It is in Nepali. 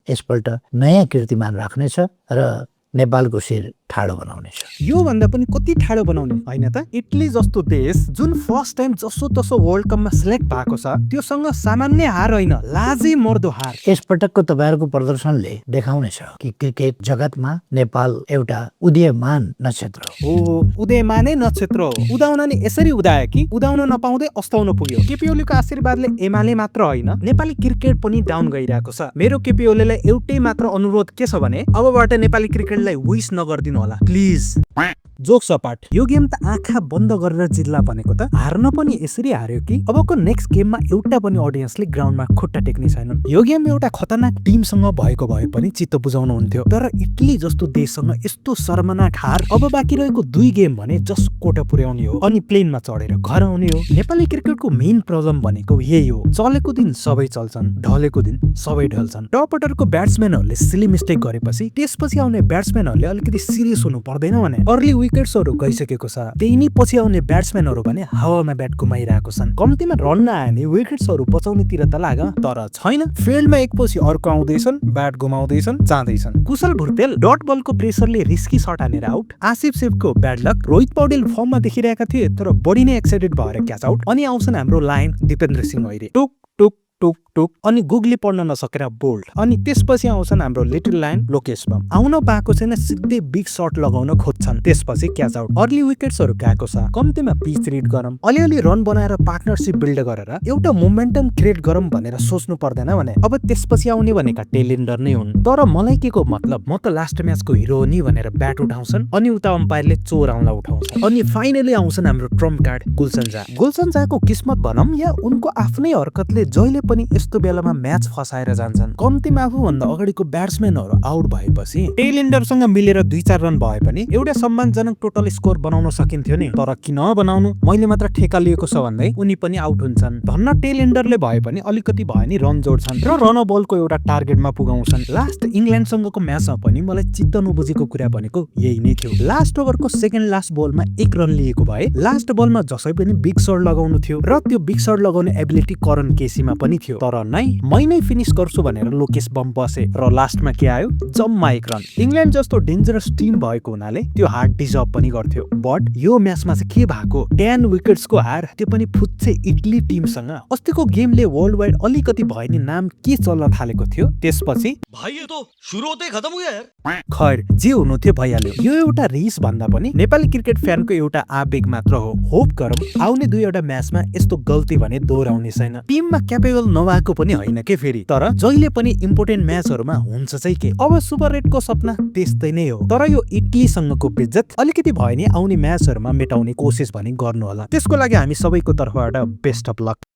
यसपल्ट नयाँ कीर्तिमान राख्नेछ र नेपालको शिर ठाडो बनाउनेछ। यो भन्दा पनि कति ठाडो बनाउने हैन त? इटली जस्तो देश जुन फर्स्ट टाइम जसो तसो वर्ल्ड कपमा सिलेक्ट भएको छ, त्योसँग सामान्य हार हैन, लाजै मर्दो हार। यसपटकको तपाईहरुको प्रदर्शनले देखाउनेछ कि क्रिकेट जगतमा नेपाल एउटा उदीयमान नक्षत्र हो। उदयमानै नक्षत्र हो। उदाउन नि यसरी उदायो कि उदाउन नपाउँदै अस्ताउन पुग्यो। केपी ओलीको आशीर्वादले एमाले मात्र हैन, नेपाली क्रिकेट पनि डाउन गइरहेको छ। मेरो केपी ओलीलाई एउटै मात्र अनुरोध के छ भने अबबाट नेपाली क्रिकेटलाई विश नगर्दिनु होला प्लिज। जोक सपाट, यो गेम त आँखा बन्द गरेर जित्ला भनेको त हार्न पनि यसरी हार्यो कि अबको नेक्स्ट गेममा एउटा पनि अडियन्सले ग्राउन्डमा खुट्टा टेक्ने छैनन्। यो गेम एउटा खतरनाक टिमसँग भएको भए पनि चित्त बुझाउनु हुन्थ्यो, तर इटली जस्तो देशसँग यस्तो शर्मनाक हार। अब बाँकी रहेको 2 गेम भने जस्ट कोटा पुर्याउने हो अनि प्लेनमा चढेर घर आउने हो। नेपाली क्रिकेटको मेन प्रब्लम भनेको यही हो, चलेको दिन सबै चल्छन्, ढलेको दिन सबै ढल्छन्। टप अर्डरको ब्याट्सम्यानहरूले सिली मिस्टेक गरेपछि त्यसपछि आउने ब्याट्सम्यानहरूले अलिकति सिरियस हुनु पर्दैन भने अर्ली विकेट्सहरु गइसकेको छ, त्यही नै पछि आउने ब्याट्सम्यानहरु भने हावामा ब्याट घुमाइरहेको छन्। कम्तीमा रन नआए नि विकेट्सहरु बचाउनेतिर त लाग, तर छैन। फिल्डमा एकपछि अर्को आउँदैछन्, ब्याट घुमाउँदैछन्, जाँदैछन्। कुशल भुर्तेल डट बलको प्रेसरले रिस्की शट हानेर आउट। आसिफ सेफको ब्याड लक। रोहित पौडेल फर्ममा देखिरहेका थिए तर बढी नै एक्साइटेड भएर क्याच आउट। अनि आउँछन् हाम्रो लायन दिपेन्द्र सिंह ऐरे। टुक टुक टुक टुक अनि गुगली पढ्न नसकेर बोल्ड। अनि त्यसपछि आउँछन् हाम्रो लिटिल लायन लोकेश बम। आउन पाएको छैन, सिधै बिग शट लगाउन खोज्छन्, त्यसपछि क्याच आउट। अर्ली विकेट्सहरु गएको छ, कम्तीमा पिच रिड गरौँ, अलिअलि रन बनाएर पार्टनरशिप बिल्ड गरेर एउटा मोमेन्टम क्रिएट गरौँ भनेर सोच्नु पर्दैन भने अब त्यसपछि आउने भनेका टेलेन्डर नै हुन्। तर मलाई के को मतलब, म त लास्ट म्याचको हिरो हो नि भनेर ब्याट उठाउँछन् अनि उता अम्पायरले चोर आउँला उठाउँछन्। अनि फाइनली आउँछन् हाम्रो ट्रम्प कार्ड गुलसन झा। गुलसन झाको किस्मत भनौँ या उनको आफ्नै हरकतले जहिले पनि यस्तो बेलामा म्याच फसाएर जान्छन्। कम्तीमा आफूभन्दा अगाडिको ब्याट्सम्यानहरु आउट भएपछि टेलेन्डरसँग मिलेर 2-4 रन भए पनि एउटा सम्मानजनक टोटल स्कोर बनाउन सकिन्थ्यो नि, तर किन बनाउनु, मैले मात्र ठेका लिएको छ भन्दै उनी पनि आउट हुन्छन्। धन्न टेलेन्डरले भए पनि अलिकति भए नि रन जोड्छन् र रन बलको एउटा टार्गेटमा पुगाउँछन्। लास्ट इङ्ल्यान्डसँगको म्याचमा पनि मलाई चित्त नबुझेको कुरा भनेको यही नै थियो। लास्ट ओभरको सेकेन्ड लास्ट बलमा 1 रन लिएको भए लास्ट बलमा जसै पनि बिग शट लगाउनु थियो र त्यो बिग शट लगाउने एबिलिटी करण केसीमा पनि थियो, तर नै मै नै फिनिश गर्छु भनेर लोकेश बम बसे र लास्टमा के आयो, जम्मा 1 रन। इङ्ल्यान्ड जस्तो डेन्जरस टिम भएको हुनाले त्यो हार डिजर्भ पनि गर्थ्यो। बट यो म्याचमा चाहिँ के भएको, 10 विकेट्सको हार, त्यो पनि फुच्चे इटली टिमसँग। अस्तिको गेमले वर्ल्ड वाइड अलिकति भए नि नाम के चल्न थालेको थियो, त्यसपछि भाइ यो त सुरु होतै खतम हो यार। खैर जे हुनु थियो भइहाल्यो। यो एउटा रिस भन्दा पनि नेपाली क्रिकेट फ्यानको एउटा आवेग मात्र हो। होप गरौँ आउने 2 म्याचमा यस्तो गल्ती भने दोहोऱ्याउने छैन। टिममा क्यापेबल नभएको पनि होइन के फेरि, तर जहिले पनि इम्पोर्टेन्ट म्याचहरुमा हुन्छ चाहिँ के। अब सुपर रेडको सपना त्यस्तै नै हो, तर यो इटलीसँगको बेइज्जत अलिकति भए नि आउने म्याचहरुमा मेटाउने कोसिस पनि गर्नु होला। त्यसको लागि हामी सबैको तर्फबाट बेस्ट अफ लक।